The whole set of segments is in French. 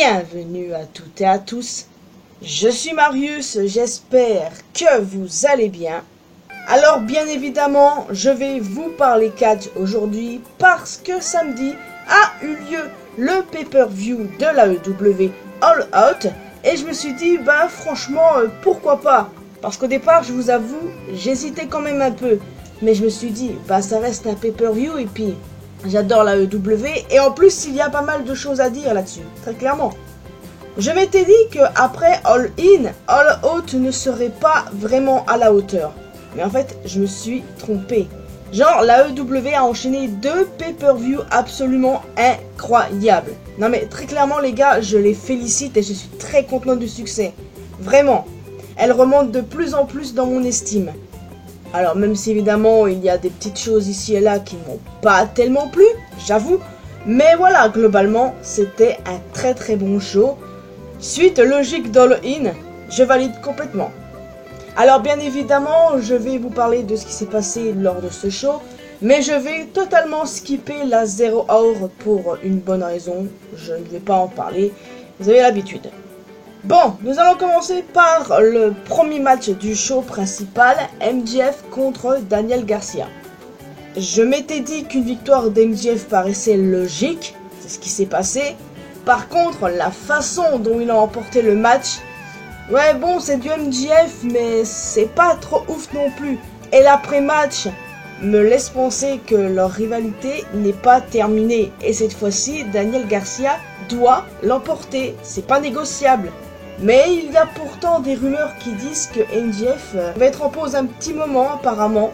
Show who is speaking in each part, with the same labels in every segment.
Speaker 1: Bienvenue à toutes et à tous, je suis Marius, j'espère que vous allez bien. Alors bien évidemment, je vais vous parler catch aujourd'hui parce que samedi a eu lieu le pay-per-view de l'AEW All Out et je me suis dit bah franchement pourquoi pas. Parce qu'au départ je vous avoue, j'hésitais quand même un peu, mais je me suis dit bah ça reste un pay-per-view et puis j'adore l'AEW et en plus il y a pas mal de choses à dire là-dessus, très clairement. Je m'étais dit que après All In, All Out ne serait pas vraiment à la hauteur. Mais en fait, je me suis trompé. Genre, l'AEW a enchaîné 2 pay-per-view absolument incroyables. Non mais très clairement les gars, je les félicite et je suis très content du succès. Vraiment. Elle remonte de plus en plus dans mon estime. Alors même si évidemment il y a des petites choses ici et là qui m'ont pas tellement plu, j'avoue. Mais voilà, globalement, c'était un très bon show. Suite logique d'All In, je valide complètement. Alors bien évidemment, je vais vous parler de ce qui s'est passé lors de ce show. Mais je vais totalement skipper la 0 Hour pour une bonne raison. Je ne vais pas en parler, vous avez l'habitude. Bon, nous allons commencer par le premier match du show principal, MJF contre Daniel Garcia. Je m'étais dit qu'une victoire d'MJF paraissait logique, c'est ce qui s'est passé. Par contre, la façon dont il a emporté le match, ouais bon c'est du MJF mais c'est pas trop ouf non plus. Et l'après-match me laisse penser que leur rivalité n'est pas terminée. Et cette fois-ci, Daniel Garcia doit l'emporter, c'est pas négociable. Mais il y a pourtant des rumeurs qui disent que MJF va être en pause un petit moment apparemment.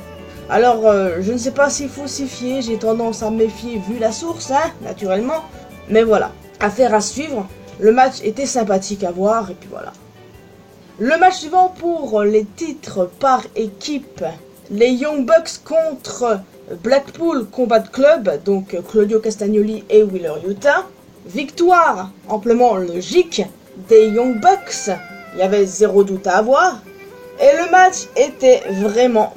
Speaker 1: Alors je ne sais pas s'il faut s'y fier, j'ai tendance à me méfier vu la source, hein, naturellement. Mais voilà, affaire à suivre, le match était sympathique à voir et puis voilà. Le match suivant pour les titres par équipe, les Young Bucks contre Blackpool Combat Club, donc Claudio Castagnoli et Wheeler Yuta. Victoire amplement logique des Young Bucks, il y avait zéro doute à avoir. Et le match était vraiment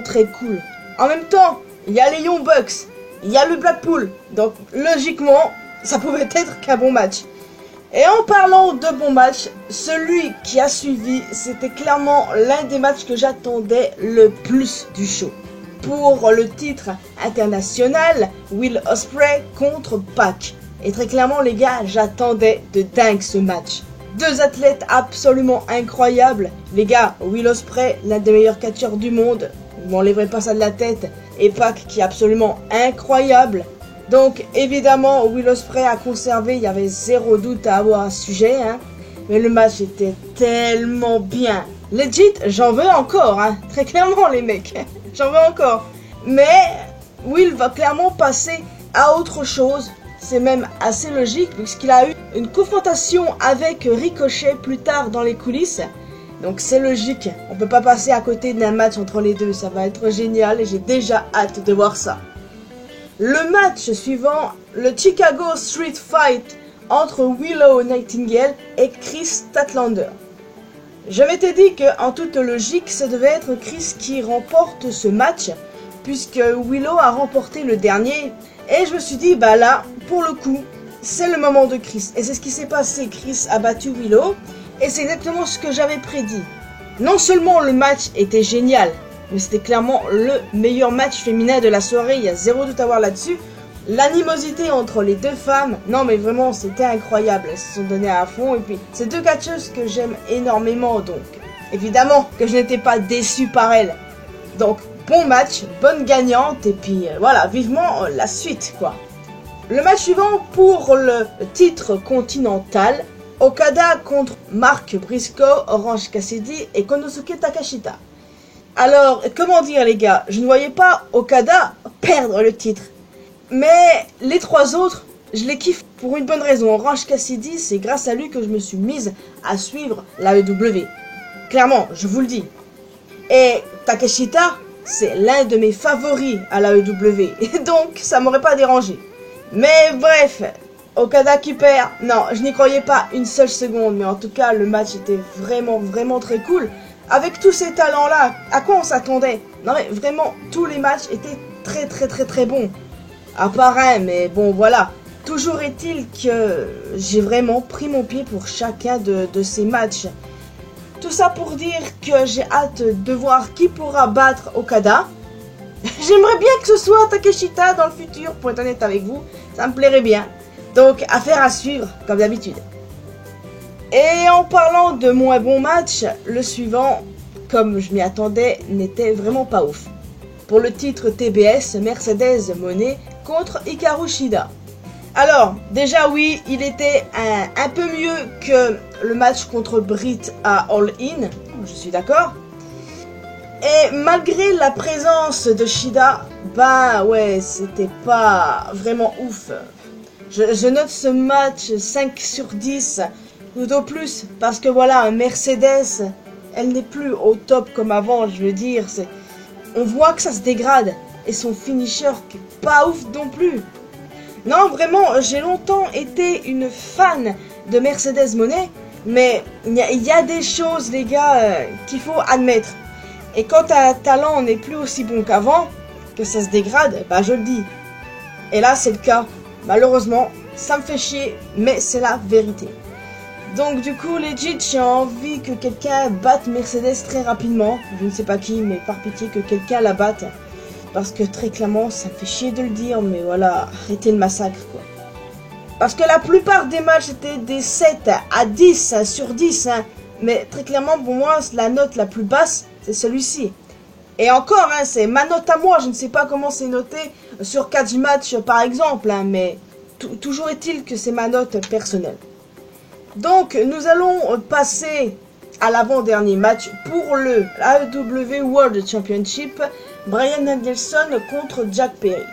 Speaker 1: très cool. En même temps, il y a les Young Bucks, il y a le Blackpool, donc logiquement, ça pouvait être qu'un bon match. Et en parlant de bon match, celui qui a suivi, c'était clairement l'un des matchs que j'attendais le plus du show. Pour le titre international, Will Ospreay contre Pac. Et très clairement les gars, j'attendais de dingue ce match. Deux athlètes absolument incroyables. Les gars, Will Ospreay, l'un des meilleurs catcheurs du monde. Vous m'enlèverez pas ça de la tête. Et Pac qui est absolument incroyable. Donc évidemment, Will Ospreay a conservé, il y avait zéro doute à avoir à ce sujet. Hein. Mais le match était tellement bien. Legit, j'en veux encore. Hein. Très clairement les mecs, j'en veux encore. Mais Will va clairement passer à autre chose. C'est même assez logique puisqu'il a eu une confrontation avec Ricochet plus tard dans les coulisses. Donc c'est logique, on peut pas passer à côté d'un match entre les deux, ça va être génial et j'ai déjà hâte de voir ça. Le match suivant, le Chicago Street Fight entre Willow Nightingale et Chris Statlander. Je m'étais dit qu'en toute logique, ça devait être Chris qui remporte ce match puisque Willow a remporté le dernier. Et je me suis dit, bah là, pour le coup, c'est le moment de Chris. Et c'est ce qui s'est passé, Chris a battu Willow. Et c'est exactement ce que j'avais prédit. Non seulement le match était génial, mais c'était clairement le meilleur match féminin de la soirée. Il y a zéro doute à voir là-dessus. L'animosité entre les deux femmes, non mais vraiment, c'était incroyable. Elles se sont données à fond. Et puis, c'est deux catcheuses que j'aime énormément. Donc, évidemment que je n'étais pas déçu par elles. Donc, bon match, bonne gagnante, et puis voilà, vivement la suite, quoi. Le match suivant pour le titre continental, Okada contre Mark Briscoe, Orange Cassidy et Konosuke Takeshita. Alors, comment dire les gars, je ne voyais pas Okada perdre le titre. Mais les trois autres, je les kiffe pour une bonne raison. Orange Cassidy, c'est grâce à lui que je me suis mise à suivre l'AEW. Clairement, je vous le dis. Et Takeshita, c'est l'un de mes favoris à l'AEW, et donc ça m'aurait pas dérangé. Mais bref, Okada qui perd, non, je n'y croyais pas une seule seconde, mais en tout cas, le match était vraiment très cool. Avec tous ces talents-là, à quoi on s'attendait? Non mais vraiment, tous les matchs étaient très bons. À part un, mais bon voilà. Toujours est-il que j'ai vraiment pris mon pied pour chacun de ces matchs. Tout ça pour dire que j'ai hâte de voir qui pourra battre Okada. J'aimerais bien que ce soit Takeshita dans le futur, pour être honnête avec vous. Ça me plairait bien. Donc, affaire à suivre, comme d'habitude. Et en parlant de moins bon match, le suivant, comme je m'y attendais, n'était vraiment pas ouf. Pour le titre TBS, Mercedes Moné contre Hikaru Shida. Alors, déjà oui, il était un peu mieux que le match contre Britt à All In, je suis d'accord. Et malgré la présence de Shida, ben ouais, c'était pas vraiment ouf. Je note ce match 5 sur 10, tout au plus, parce que voilà, Mercedes, elle n'est plus au top comme avant, je veux dire. On voit que ça se dégrade, et son finisher qui est pas ouf non plus. Non, vraiment, j'ai longtemps été une fan de Mercedes Moné, mais il y a des choses, les gars, qu'il faut admettre. Et quand un talent n'est plus aussi bon qu'avant, que ça se dégrade, bah je le dis. Et là, c'est le cas. Malheureusement, ça me fait chier, mais c'est la vérité. Donc du coup, legit, j'ai envie que quelqu'un batte Mercedes très rapidement. Je ne sais pas qui, mais par pitié que quelqu'un la batte. Parce que très clairement, ça me fait chier de le dire, mais voilà, arrêtez le massacre, quoi. Parce que la plupart des matchs étaient des 7 à 10 sur 10, hein. Mais très clairement, pour moi, la note la plus basse, c'est celui-ci. Et encore, hein, c'est ma note à moi, je ne sais pas comment c'est noté sur 4 matchs par exemple, hein, mais toujours est-il que c'est ma note personnelle. Donc, nous allons passer à l'avant-dernier match pour le AEW World Championship, Bryan Danielson contre Jack Perry.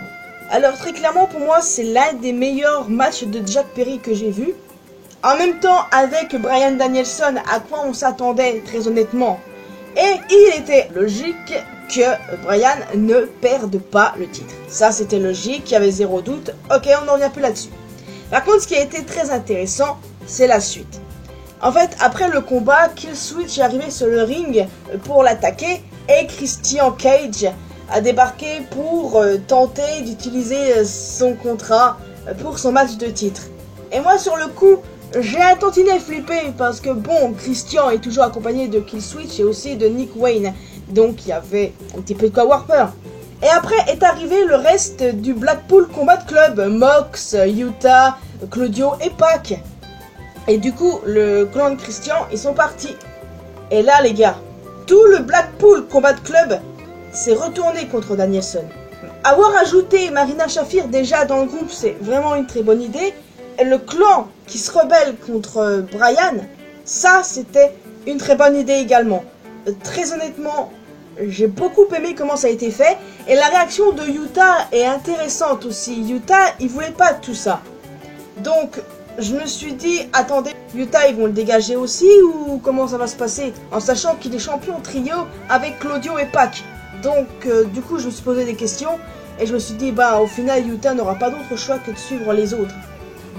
Speaker 1: Alors très clairement pour moi c'est l'un des meilleurs matchs de Jack Perry que j'ai vu. En même temps avec Bryan Danielson, à quoi on s'attendait très honnêtement. Et il était logique que Bryan ne perde pas le titre. Ça c'était logique, il y avait zéro doute. Ok, on n'en revient plus là-dessus. Par contre ce qui a été très intéressant, c'est la suite. En fait, après le combat, Killswitch est arrivé sur le ring pour l'attaquer et Christian Cage a débarqué pour tenter d'utiliser son contrat pour son match de titre. Et moi, sur le coup, j'ai un tantinet flippé parce que bon, Christian est toujours accompagné de Killswitch et aussi de Nick Wayne. Donc, il y avait un petit peu de quoi avoir peur. Et après est arrivé le reste du Blackpool Combat Club. Mox, Yuta, Claudio et Pac. Et du coup, le clan de Christian, ils sont partis. Et là, les gars, tout le Blackpool Combat Club s'est retourné contre Danielson. Avoir ajouté Marina Shafir déjà dans le groupe, c'est vraiment une très bonne idée. Et le clan qui se rebelle contre Bryan, ça, c'était une très bonne idée également. Très honnêtement, j'ai beaucoup aimé comment ça a été fait. Et la réaction de Yuta est intéressante aussi. Yuta, il voulait pas tout ça. Donc, je me suis dit, attendez, Yuta, ils vont le dégager aussi ou comment ça va se passer? En sachant qu'il est champion trio avec Claudio et Pac. Donc, du coup, je me suis posé des questions et je me suis dit, bah, au final, Yuta n'aura pas d'autre choix que de suivre les autres.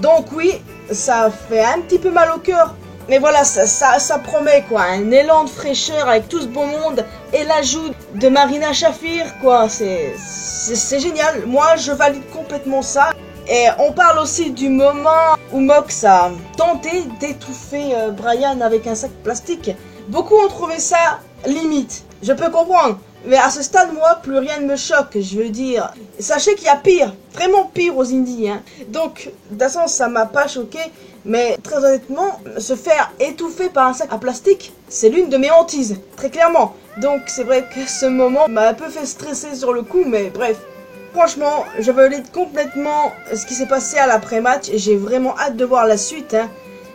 Speaker 1: Donc, oui, ça fait un petit peu mal au cœur. Mais voilà, ça promet, quoi. Un élan de fraîcheur avec tout ce beau monde et l'ajout de Marina Shafir, quoi. C'est génial. Moi, je valide complètement ça. Et on parle aussi du moment où Mox a tenté d'étouffer Bryan avec un sac plastique. Beaucoup ont trouvé ça limite. Je peux comprendre. Mais à ce stade, moi, plus rien ne me choque, je veux dire. Sachez qu'il y a pire, vraiment pire aux indies, hein. Donc, de toute façon, ça m'a pas choqué. Mais très honnêtement, se faire étouffer par un sac à plastique, c'est l'une de mes hantises, très clairement. Donc, c'est vrai que ce moment m'a un peu fait stresser sur le coup, mais bref. Franchement, je valide complètement ce qui s'est passé à l'après-match et j'ai vraiment hâte de voir la suite, hein.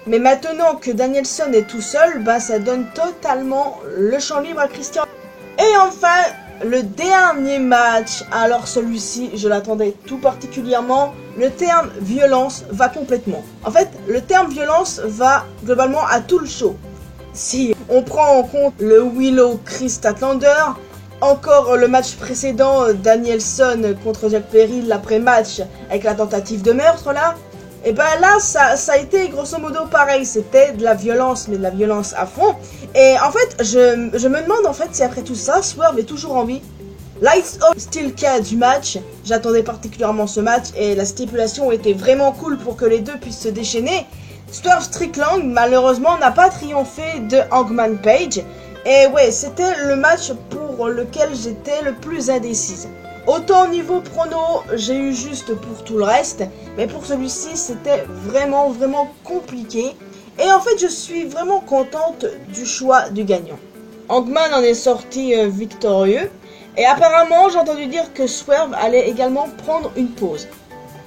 Speaker 1: Mais maintenant que Danielson est tout seul, bah ça donne totalement le champ libre à Christian. Et enfin, le dernier match, alors celui-ci, je l'attendais tout particulièrement, le terme violence va complètement. En fait, le terme violence va globalement à tout le show. Si on prend en compte le Willow Chris Statlander, encore le match précédent, Danielson contre Jack Perry, l'après-match avec la tentative de meurtre là, et ben là ça a été grosso modo pareil, c'était de la violence, mais de la violence à fond. Et en fait je me demande en fait si après tout ça Swerve est toujours en vie. Lights Out, Steel Cage du match. J'attendais particulièrement ce match et la stipulation était vraiment cool pour que les deux puissent se déchaîner. Swerve Strickland, malheureusement, n'a pas triomphé de Hangman Page. Et ouais, c'était le match pour lequel j'étais le plus indécise. Autant au niveau prono, j'ai eu juste pour tout le reste. Mais pour celui-ci, c'était vraiment compliqué. Et en fait, je suis vraiment contente du choix du gagnant. Hangman en est sorti victorieux. Et apparemment, j'ai entendu dire que Swerve allait également prendre une pause.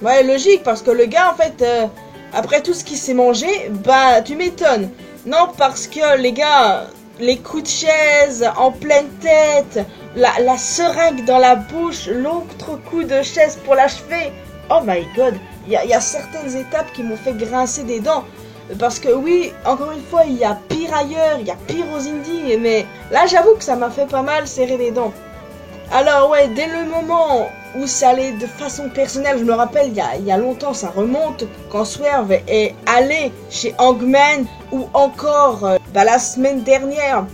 Speaker 1: Ouais, logique, parce que le gars, en fait, après tout ce qu'il s'est mangé, bah, tu m'étonnes. Non, parce que les gars, les coups de chaise en pleine tête, la seringue dans la bouche, l'autre coup de chaise pour l'achever. Oh my god, il y a certaines étapes qui m'ont fait grincer des dents. Parce que oui, encore une fois, il y a pire ailleurs, il y a pire aux indies, mais là, j'avoue que ça m'a fait pas mal serrer les dents. Alors ouais, dès le moment où ça allait de façon personnelle, je me rappelle, il y a longtemps, ça remonte, quand Swerve est allé chez Hangman, ou encore la semaine dernière,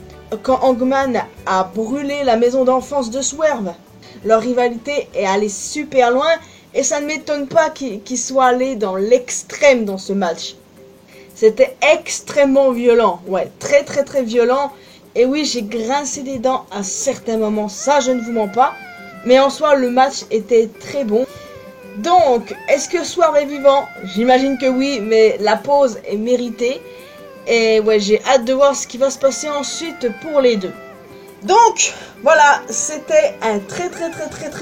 Speaker 1: quand Hangman a brûlé la maison d'enfance de Swerve. Leur rivalité est allée super loin, et ça ne m'étonne pas qu'ils soient allés dans l'extrême dans ce match. C'était extrêmement violent, ouais, très violent. Et oui, j'ai grincé des dents à certains moments, ça je ne vous mens pas. Mais en soi, le match était très bon. Donc, est-ce que Swerve est vivant? J'imagine que oui, mais la pause est méritée. Et ouais, j'ai hâte de voir ce qui va se passer ensuite pour les deux. Donc, voilà, c'était un très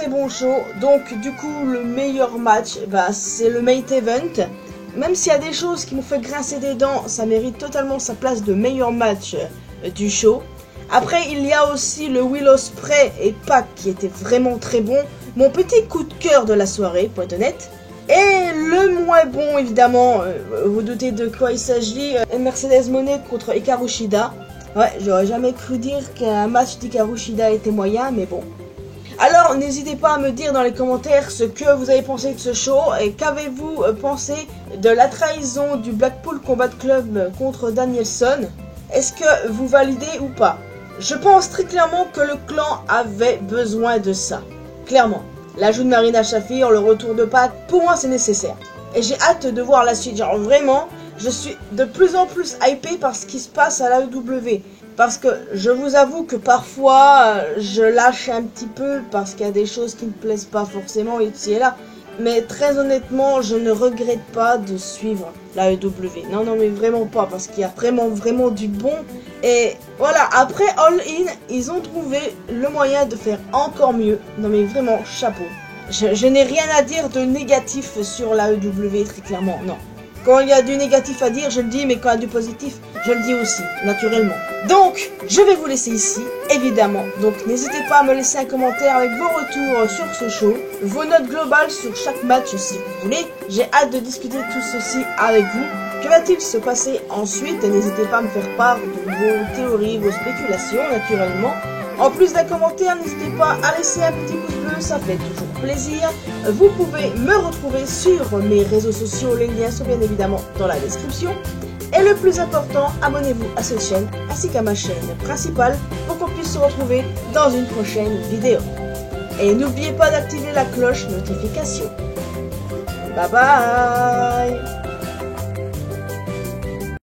Speaker 1: bon show. Donc, du coup, le meilleur match, bah, c'est le main event. Même s'il y a des choses qui m'ont fait grincer des dents, ça mérite totalement sa place de meilleur match du show. Après, il y a aussi le Will Ospreay et Pac qui était vraiment très bon. Mon petit coup de cœur de la soirée, pour être honnête. Et le moins bon, évidemment, vous doutez de quoi il s'agit, Mercedes Moné contre Hikaru Shida. Ouais, j'aurais jamais cru dire qu'un match d'Hikaru Shida était moyen, mais bon. Alors, n'hésitez pas à me dire dans les commentaires ce que vous avez pensé de ce show et qu'avez-vous pensé de la trahison du Blackpool Combat Club contre Danielson. Est-ce que vous validez ou pas? Je pense très clairement que le clan avait besoin de ça. Clairement. L'ajout de Marina Shafir, le retour de Pac, pour moi c'est nécessaire. Et j'ai hâte de voir la suite. Genre vraiment, je suis de plus en plus hypé par ce qui se passe à l'AEW. Parce que je vous avoue que parfois je lâche un petit peu parce qu'il y a des choses qui ne me plaisent pas forcément ici et là. Mais très honnêtement, je ne regrette pas de suivre l'AEW. Non, mais vraiment pas, parce qu'il y a vraiment du bon. Et voilà, après All In, ils ont trouvé le moyen de faire encore mieux. Non mais vraiment, chapeau. Je n'ai rien à dire de négatif sur l'AEW, très clairement, non. Quand il y a du négatif à dire, je le dis, mais quand il y a du positif, je le dis aussi, naturellement. Donc, je vais vous laisser ici, évidemment. Donc, n'hésitez pas à me laisser un commentaire avec vos retours sur ce show, vos notes globales sur chaque match si vous voulez. J'ai hâte de discuter tout ceci avec vous. Que va-t-il se passer ensuite? N'hésitez pas à me faire part de vos théories, vos spéculations, naturellement. En plus d'un commentaire, n'hésitez pas à laisser un petit pouce bleu, ça fait toujours plaisir. Vous pouvez me retrouver sur mes réseaux sociaux, les liens sont bien évidemment dans la description. Et le plus important, abonnez-vous à cette chaîne ainsi qu'à ma chaîne principale pour qu'on puisse se retrouver dans une prochaine vidéo. Et n'oubliez pas d'activer la cloche notification. Bye bye!